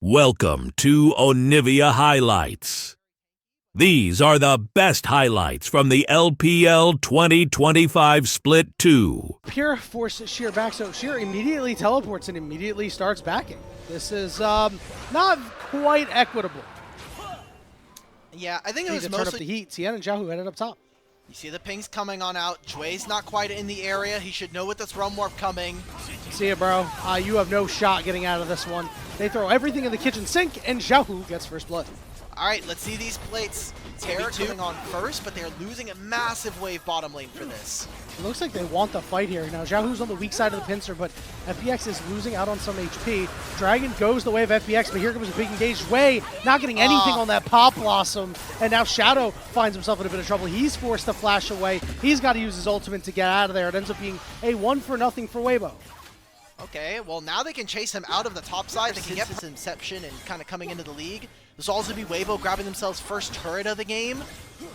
Welcome to Onivia Highlights. These are the best highlights from the LPL 2025 Split 2. Pure force Sheer back, so Sheer immediately teleports and immediately starts backing. This is not quite equitable. Yeah, I think it was turn mostly up the heat. Tien and Xiaohu headed up top. You see the pings coming on out. Jue's not quite in the area. He should know with this Realm Warp coming. See ya, bro. You have no shot getting out of this one. They throw everything in the kitchen sink, and Xiaohu gets first blood. All right, let's see these plates. Terror coming on first, but they're losing a massive wave bottom lane for this. It looks like they want the fight here. Now, Xiaohu's on the weak side of the pincer, but FPX is losing out on some HP. Dragon goes the way of FPX, but here comes a big engaged Wei, not getting anything on that Pop Blossom. And now Shadow finds himself in a bit of trouble. He's forced to flash away. He's got to use his ultimate to get out of there. It ends up being a 1-0 for Weibo. Okay, well now they can chase him out of the top side. They can get this Inception and kind of coming into the league. This will also be Weibo grabbing themselves first turret of the game.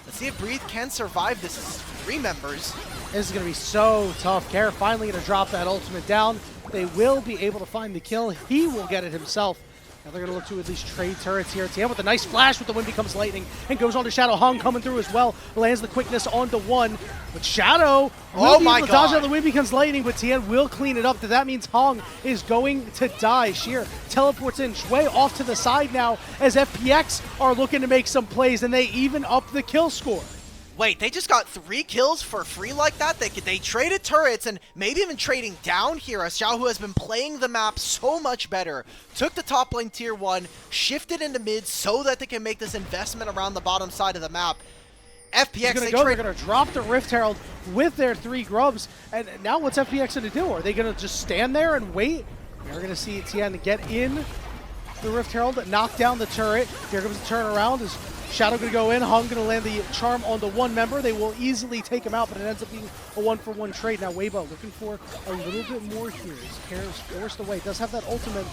Let's see if Breathe can survive this. This is 3 members. This is going to be so tough. Kara finally going to drop that ultimate down. They will be able to find the kill. He will get it himself. Now they're going to look to at least trade turrets here. Tien with a nice flash with the wind becomes lightning and goes on to Shadow. Hung coming through as well. Lands the quickness onto one. But Shadow will be able to dodge out the wind becomes lightning, but Tien will clean it up. That means Hong is going to die. Sheer teleports in. Shui off to the side now as FPX are looking to make some plays, and they even up the kill score. Wait, they just got 3 kills for free like that? They traded turrets and maybe even trading down here as Xiaohu has been playing the map so much better. Took the top lane tier 1, shifted into mid so that they can make this investment around the bottom side of the map. FPX, they're going to drop the Rift Herald with their 3 grubs. And now what's FPX going to do? Are they going to just stand there and wait? We're going to see Tien get in the Rift Herald, knock down the turret. Here comes the turnaround. Is Shadow going to go in? Hung going to land the charm on the 1 member. They will easily take him out, but it ends up being a 1-for-1 trade. Now Weibo looking for a little bit more here. As Kara's forced away. Does have that ultimate.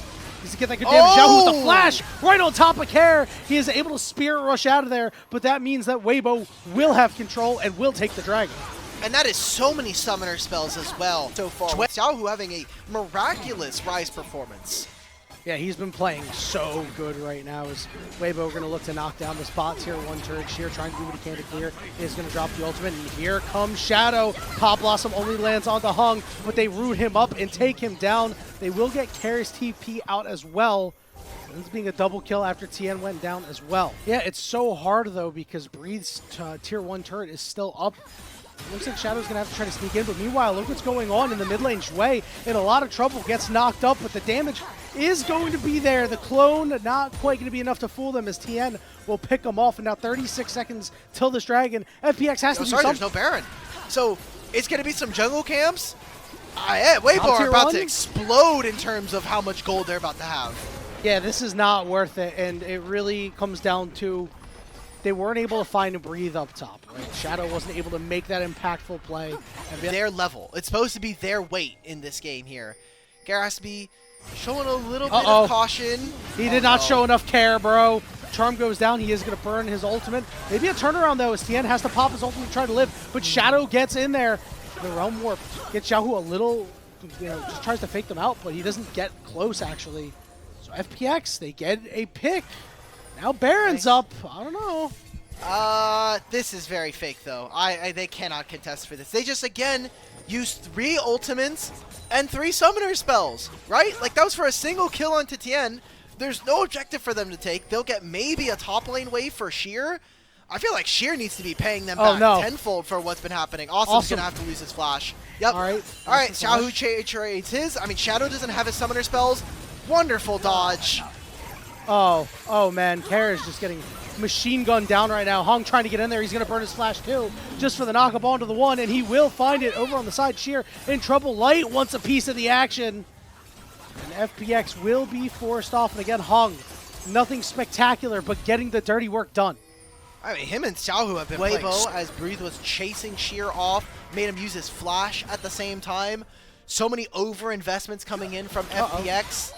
He's to get that good damage. Xiaohu with the flash right on top of Kara. He is able to spirit rush out of there, but that means that Weibo will have control and will take the dragon. And that is so many summoner spells as well so far. Xiaohu having a miraculous Rise performance. Yeah, he's been playing so good right now as Weibo going to look to knock down the spot. Tier 1 turret. Sheer trying to do what he can to clear. He is going to drop the ultimate, and here comes Shadow. Pop Blossom only lands on the Hung, but they root him up and take him down. They will get Kara's TP out as well. This being a double kill after Tien went down as well. Yeah, it's so hard though because Breathe's tier 1 turret is still up. Looks like Shadow's going to have to try to sneak in, but meanwhile, look what's going on in the mid lane. Shui in a lot of trouble, gets knocked up, but the damage is going to be there. The clone not quite going to be enough to fool them as Tien will pick them off. And now 36 seconds till this dragon. FPX has to do something. There's no Baron. So it's going to be some jungle camps. Weibo are about to explode in terms of how much gold they're about to have. Yeah, this is not worth it, and it really comes down to they weren't able to find a Breathe up top, right? Shadow wasn't able to make that impactful play. And their level. It's supposed to be their weight in this game here. Kara has to be showing a little bit of caution. He did not show enough care, bro. Charm goes down. He is going to burn his ultimate. Maybe a turnaround, though, as Tien has to pop his ultimate to try to live. But Shadow gets in there. The Realm Warp gets Xiaohu a little, just tries to fake them out, but he doesn't get close, actually. So FPX, they get a pick. Now Baron's up. I don't know. This is very fake though. They cannot contest for this. They just again used 3 ultimates and 3 summoner spells, right? Like that was for a single kill onto Tien. There's no objective for them to take. They'll get maybe a top lane wave for Sheer. I feel like Sheer needs to be paying them back tenfold for what's been happening. Awesome's gonna have to lose his flash. Yep. All right. Xiaohu trades his. I mean, Shadow doesn't have his summoner spells. Wonderful dodge. Oh man, Kara's just getting machine gunned down right now. Hong trying to get in there. He's going to burn his flash too, just for the knock up onto the 1, and he will find it over on the side. Sheer in trouble. Light wants a piece of the action. And FPX will be forced off. And again, Hong, nothing spectacular, but getting the dirty work done. I mean, him and Xiaohu have been Weibo as Breathe was chasing Sheer off, made him use his flash at the same time. So many over investments coming in from FPX.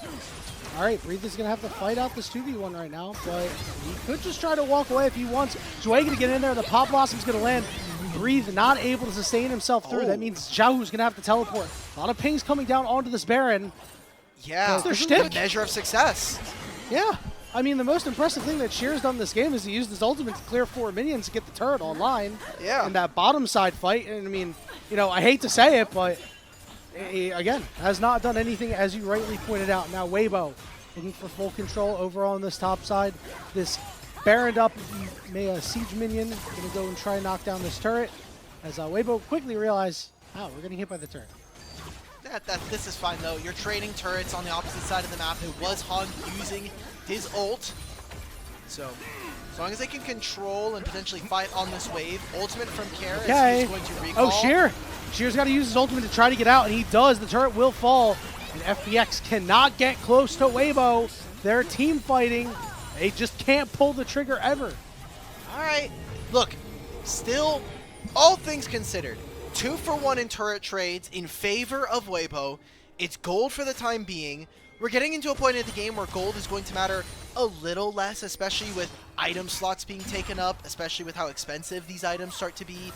All right, Breathe is going to have to fight out this 2v1 right now, but he could just try to walk away if he wants. Shui going to get in there. The Pop Blossom's going to land. Breathe not able to sustain himself through. That means Xiaohu's going to have to teleport. A lot of pings coming down onto this Baron. Yeah, their shtick. Measure of success. Yeah. I mean, the most impressive thing that Shear's done this game is he used his ultimate to clear 4 minions to get the turret online. Yeah. In that bottom side fight. And I mean, you know, I hate to say it, but he, again, has not done anything as you rightly pointed out. Now Weibo looking for full control over on this top side. This Baroned up siege minion gonna go and try and knock down this turret. As Weibo quickly realized, oh, we're getting hit by the turret. This is fine though. You're trading turrets on the opposite side of the map. It was Hog using his ult. So as long as they can control and potentially fight on this wave, ultimate from Care is going to recall. Oh, Sheer! Sheer's got to use his ultimate to try to get out, and he does. The turret will fall, and FPX cannot get close to Weibo. They're team fighting. They just can't pull the trigger ever. All right. Look, still, all things considered, 2 for 1 in turret trades in favor of Weibo. It's gold for the time being. We're getting into a point in the game where gold is going to matter a little less, especially with item slots being taken up, especially with how expensive these items start to be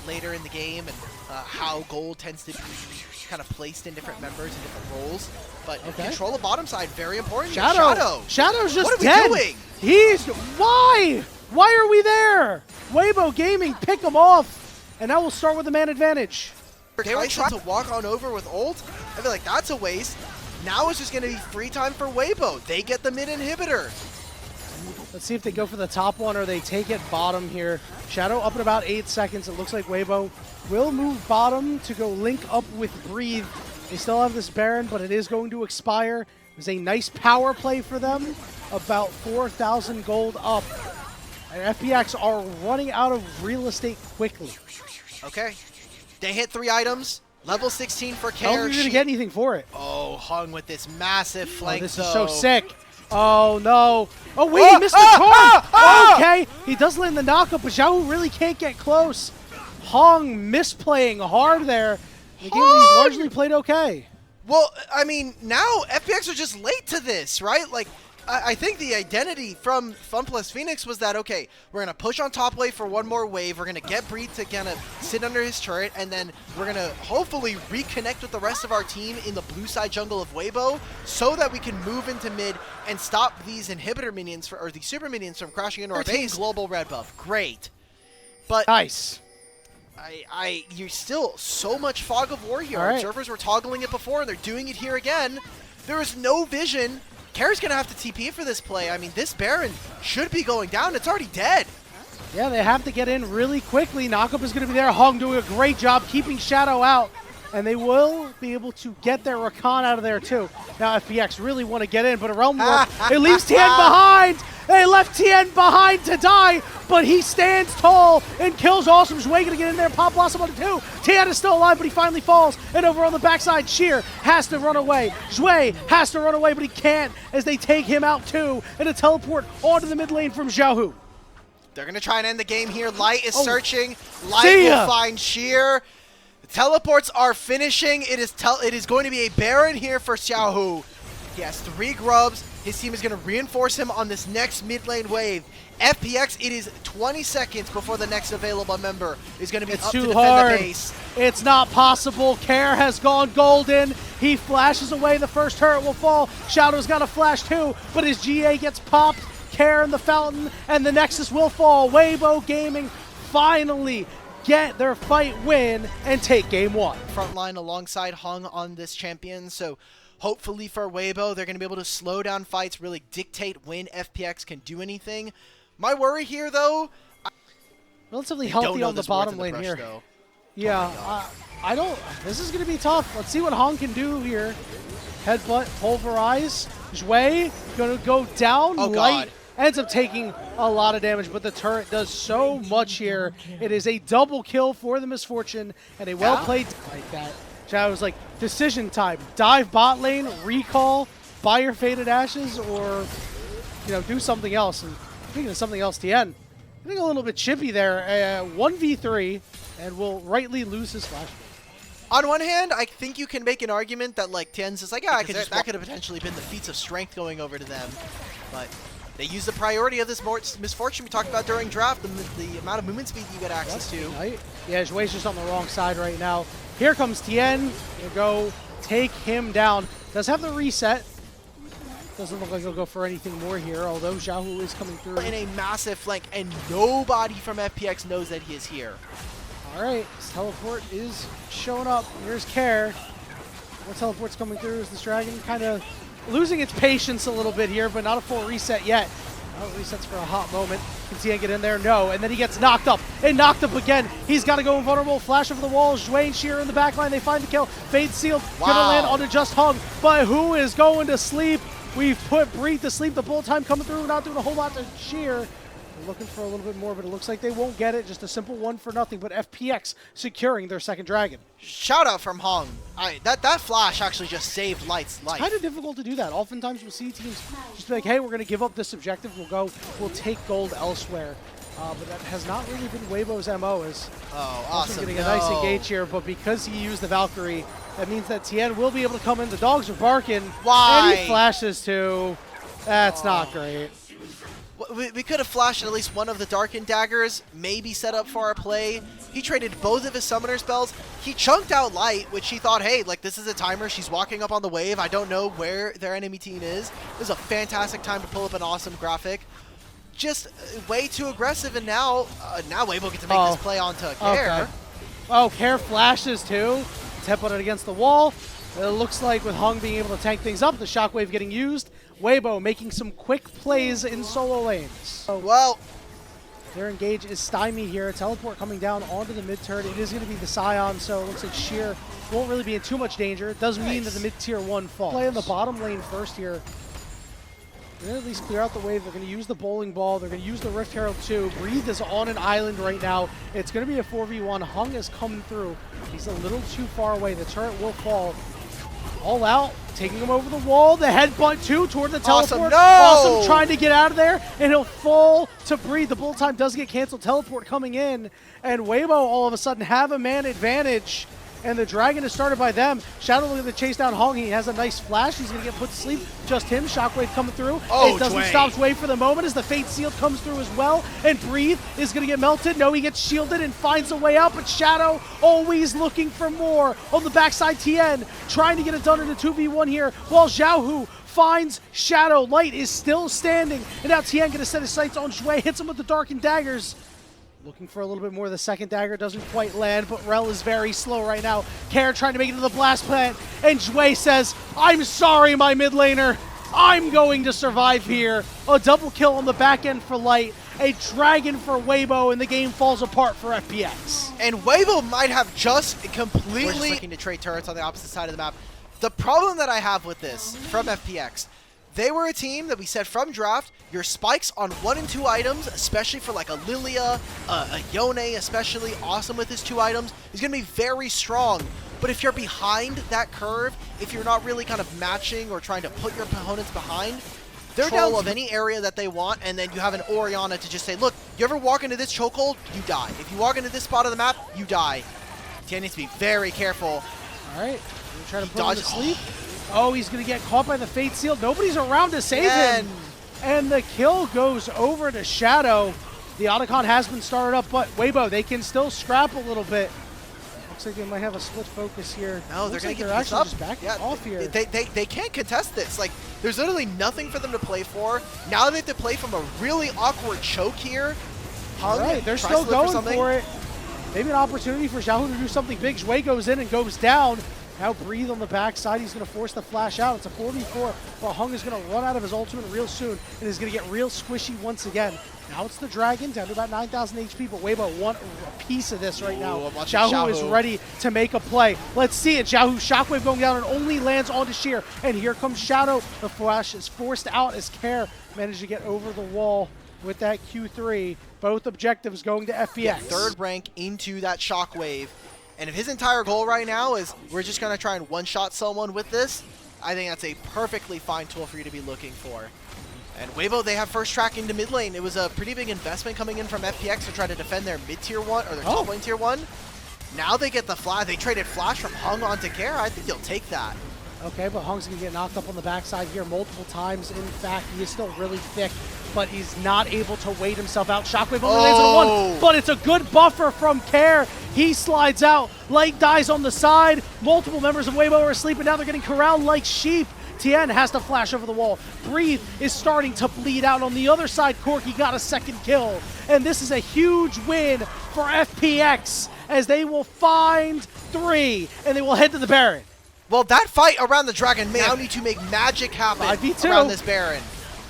later in the game, and how gold tends to be kind of placed in different members and different roles. But control the bottom side, very important. Shadow's just what are dead. we doing? Why? Why are we there? Weibo Gaming, pick him off, and now we'll start with the man advantage. They were trying to walk on over with ult. I feel like that's a waste. Now it's just going to be free time for Weibo. They get the mid inhibitor. Let's see if they go for the top one or they take it bottom here. Shadow up in about 8 seconds. It looks like Weibo will move bottom to go link up with Breathe. They still have this Baron, but it is going to expire. It's a nice power play for them. About 4,000 gold up. And FPX are running out of real estate quickly. Okay. They hit 3 items. Level 16 for Care. I don't think you're going to get anything for it. Oh, Hung with this massive flank, this though. is so sick. Oh, no. Oh, wait, he missed the torn. Okay, he does land the knockup, but Zhao really can't get close. Hong misplaying hard there. The game he's largely played okay. Well, I mean, now FPX are just late to this, right? Like, I think the identity from FunPlus Phoenix was that, okay, we're going to push on top wave for 1 more wave. We're going to get Breed to kind of sit under his turret, and then we're going to hopefully reconnect with the rest of our team in the blue side jungle of Weibo so that we can move into mid and stop these inhibitor minions, or these super minions from crashing into our base. Global red buff. Great. But nice. You're still so much fog of war here. Right. Observers were toggling it before, and they're doing it here again. There is no vision. Kare's going to have to TP for this play. I mean, this Baron should be going down. It's already dead. Yeah, they have to get in really quickly. Knockup is going to be there. Hong doing a great job keeping Shadow out. And they will be able to get their Rakan out of there, too. Now, FPX really want to get in, but a Realm Warp, it leaves Tien behind. They left Tien behind to die, but he stands tall and kills Awesome. Zhui going to get in there, Pop Blossom on 2. Tien is still alive, but he finally falls. And over on the backside, Sheer has to run away. Zhui has to run away, but he can't as they take him out, too. And a teleport onto the mid lane from Xiaohu. They're going to try and end the game here. Light is searching. Light will find Sheer. Teleports are finishing. It is going to be a Baron here for Xiaohu. He has 3 grubs. His team is going to reinforce him on this next mid lane wave. FPX, it is 20 seconds before the next available member is going to be up to defend the base. It's not possible. Care has gone golden. He flashes away. The first turret will fall. Shadow's got a flash too, but his GA gets popped. Care in the fountain, and the Nexus will fall. Weibo Gaming finally get their fight win and take game 1. Frontline alongside Hung on this champion, so hopefully for Weibo, they're going to be able to slow down fights, really dictate when FPX can do anything. My worry here, though, relatively healthy on the bottom lane here. Though. Yeah, I don't. This is going to be tough. Let's see what Hong can do here. Headbutt, pulverize. Zhui going to go down. Oh, Light God. ends up taking a lot of damage, but the turret does so much here. It is a double kill for the Misfortune and a well-played like that. Chad was like, decision time. Dive bot lane, recall, buy your Faded Ashes, or, you know, do something else. And speaking of something else, Tien, I think a little bit chippy there. 1v3, and will rightly lose his flash. On one hand, I think you can make an argument that, like, Tien's is like, yeah, that could have potentially been the feats of strength going over to them. But they use the priority of this Misfortune we talked about during draft, and the amount of movement speed you get access to. Right. Yeah, Zhui's just on the wrong side right now. Here comes Tien. He'll go take him down. Does have the reset. Doesn't look like he'll go for anything more here, although Xiaohu is coming through. In a massive flank, and nobody from FPX knows that he is here. All right, his teleport is showing up. Here's Care. More teleport's coming through as this dragon kind of losing its patience a little bit here, but not a full reset yet. Oh, resets for a hot moment. Can Tien get in there? No. And then he gets knocked up. And knocked up again. He's got to go invulnerable. Flash over the wall. Zhui and Sheer in the backline. They find the kill. Fade sealed. Wow. Gonna land onto Just Hung. But who is going to sleep? We've put Breathe to sleep. The bullet time coming through. Not doing a whole lot to Sheer. They're looking for a little bit more, but it looks like they won't get it. Just a simple 1-0. But FPX securing their second dragon. Shout out from Hong. That flash actually just saved Light's life. It's kind of difficult to do that. Oftentimes we'll see teams just be like, hey, we're going to give up this objective. We'll take gold elsewhere. But that has not really been Weibo's MO. Awesome. Getting a nice engage here, but because he used the Valkyrie, that means that Tien will be able to come in. The dogs are barking. Why? And he flashes too. That's not great. We could have flashed at least one of the Darkened Daggers, maybe set up for our play. He traded both of his summoner spells. He chunked out Light, which he thought, hey, like this is a timer. She's walking up on the wave. I don't know where their enemy team is. This is a fantastic time to pull up an awesome graphic. Just way too aggressive, and now Weibo gets to make this play onto Care. Okay. Oh, Care flashes too. Tap on it against the wall. It looks like with Hung being able to tank things up, the shockwave getting used. Weibo making some quick plays in solo lanes. So Well, their engage is stymied here. Teleport coming down onto the mid turret. It is going to be the Scion, so it looks like Sheer won't really be in too much danger. It does mean that the mid tier 1 falls. Play in the bottom lane first here. They're going to at least clear out the wave. They're going to use the bowling ball. They're going to use the Rift Herald too. Breathe is on an island right now. It's going to be a 4v1. Hung has come through. He's a little too far away. The turret will fall. All out, taking him over the wall. The headbutt too toward the teleport. Awesome, no! Awesome trying to get out of there, and he'll fall to Breathe. The bullet time does get canceled. Teleport coming in, and Weibo all of a sudden have a man advantage. And the dragon is started by them. Shadow looking to chase down Hong. He has a nice flash. He's going to get put to sleep. Just him. Shockwave coming through. Oh, it doesn't Dwayne. stop Zway for the moment as the Fate Sealed comes through as well. And Breathe is going to get melted. No, he gets shielded and finds a way out. But Shadow always looking for more. On the backside, Tien trying to get it done in a 2v1 here. While Xiaohu finds Shadow. Light is still standing. And now Tien going to set his sights on Zway. Hits him with the Darkened Daggers. Looking for a little bit more. The second dagger doesn't quite land, but Rel is very slow right now. Care trying to make it to the blast plant, and Zhui says, I'm sorry, my mid laner. I'm going to survive here. A double kill on the back end for Light. A dragon for Weibo, and the game falls apart for FPX. And Weibo might have just completely... We're just looking to trade turrets on the opposite side of the map. The problem that I have with this from FPX, they were a team that we said from draft, your spikes on 1 and 2 items, especially for like a Lilia, a Yone especially, awesome with his 2 items, is going to be very strong. But if you're behind that curve, if you're not really kind of matching or trying to put your opponents behind, they're down of any area that they want, and then you have an Orianna to just say, look, you ever walk into this chokehold, you die. If you walk into this spot of the map, you die. Tien needs to be very careful. All right, try to put him to sleep. Oh, he's going to get caught by the Fate Seal. Nobody's around to save him. And the kill goes over to Shadow. The Otacon has been started up, but Weibo, they can still scrap a little bit. Looks like they might have a split focus here. No, they're going to get they're this actually up. just backing Yeah, off here. They can't contest this. Like, there's literally nothing for them to play for. Now they have to play from a really awkward choke here. All right, they're still going for it. Maybe an opportunity for Xiaohu to do something big. Zhui goes in and goes down. Now Breathe on the backside. He's going to force the flash out. It's a 4v4, but Hung is going to run out of his ultimate real soon and is going to get real squishy once again. Now it's the dragon down to about 9,000 HP, but Weibo want a piece of this right now. Xiaohu is ready to make a play. Let's see it. Xiaohu shockwave going down and only lands onto Sheer. And here comes Shadow. The flash is forced out as Care managed to get over the wall with that Q3. Both objectives going to FPX. Yeah, 3rd rank into that shockwave. And if his entire goal right now is we're just going to try and one-shot someone with this, I think that's a perfectly fine tool for you to be looking for. And Weibo, they have first track into mid lane. It was a pretty big investment coming in from FPX to try to defend their mid-tier 1, or their top lane tier 1. Now they get the flash. They traded flash from Hung onto Care. I think they'll take that. Okay, but Hung's going to get knocked up on the backside here multiple times. In fact, he is still really thick, but he's not able to wait himself out. Shockwave only lands on 1, but it's a good buffer from Care. He slides out. Light dies on the side. Multiple members of Weibo are asleep, and now they're getting corralled like sheep. Tien has to flash over the wall. Breathe is starting to bleed out. On the other side, Corki got a second kill. And this is a huge win for FPX as they will find 3 and they will head to the Baron. Well, that fight around the dragon may now need to make magic happen 5v2. around this Baron.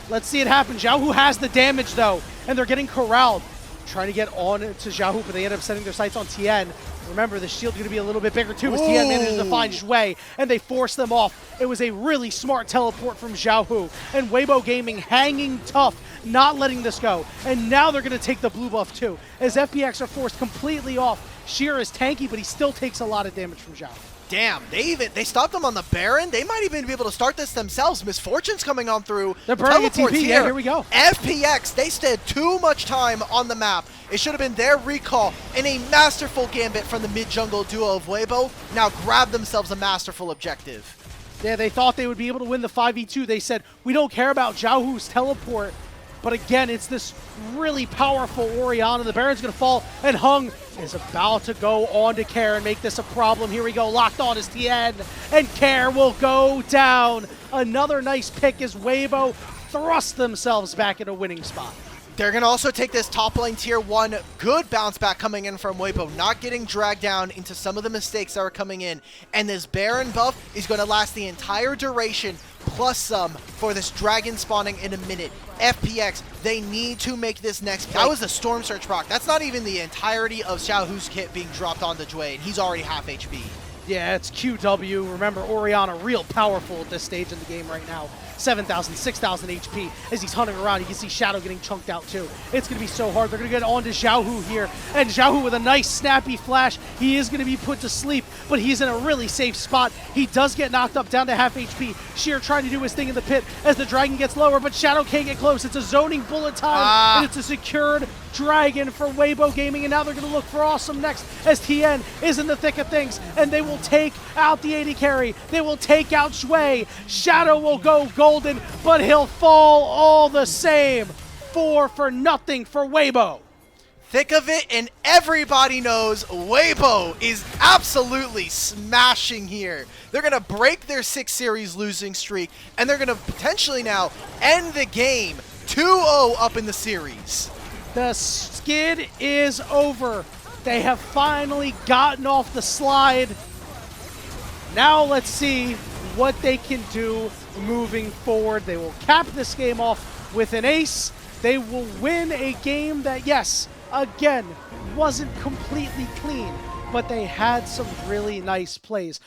Let's see it happen. Xiaohu has the damage though, and they're getting corralled. Trying to get on to Xiaohu, but they end up setting their sights on Tien. Remember, the shield's going to be a little bit bigger too as Tien manages to find Shui, and they force them off. It was a really smart teleport from Xiaohu, and Weibo Gaming hanging tough, not letting this go. And now they're going to take the blue buff too, as FPX are forced completely off. Sheer is tanky, but he still takes a lot of damage from Xiaohu. Damn, they stopped them on the Baron. They might even be able to start this themselves. Misfortune's coming on through. They're burning a Teleports TP. Yeah, here we go. FPX, they stayed too much time on the map. It should have been their recall and a masterful gambit from the mid-jungle duo of Weibo. Now grab themselves a masterful objective. Yeah, they thought they would be able to win the 5v2. They said, we don't care about Xiaohu's teleport. But again, it's this really powerful Orianna. The Baron's going to fall, and Hung is about to go on to Care and make this a problem. Here we go, locked on is Tien, and Care will go down. Another nice pick as Weibo thrust themselves back in a winning spot. They're going to also take this top lane tier 1. Good bounce back coming in from Weibo, not getting dragged down into some of the mistakes that were coming in. And this Baron buff is going to last the entire duration, plus some, for this dragon spawning in a minute. FPX, they need to make this next play. That was the Storm Surge proc. That's not even the entirety of Xiaohu's kit being dropped onto Jui, and he's already half HP. Yeah, it's QW. Remember, Orianna real powerful at this stage in the game right now. 7,000, 6,000 HP as he's hunting around. You can see Shadow getting chunked out too. It's going to be so hard. They're going to get on to Xiaohu here. And Xiaohu with a nice snappy flash. He is going to be put to sleep, but he's in a really safe spot. He does get knocked up down to half HP. Sheer trying to do his thing in the pit as the dragon gets lower, but Shadow can't get close. It's a zoning bullet time, and it's a secured dragon for Weibo Gaming, and now they're going to look for Awesome next as Tien is in the thick of things, and they will take out the AD carry. They will take out Shui. Shadow will go golden, but he'll fall all the same. 4 for nothing for Weibo. Thick of it, and everybody knows Weibo is absolutely smashing here. They're going to break their 6 series losing streak, and they're going to potentially now end the game 2-0 up in the series. The skid is over. They have finally gotten off the slide. Now let's see what they can do moving forward. They will cap this game off with an ace. They will win a game that, yes, again, wasn't completely clean, but they had some really nice plays.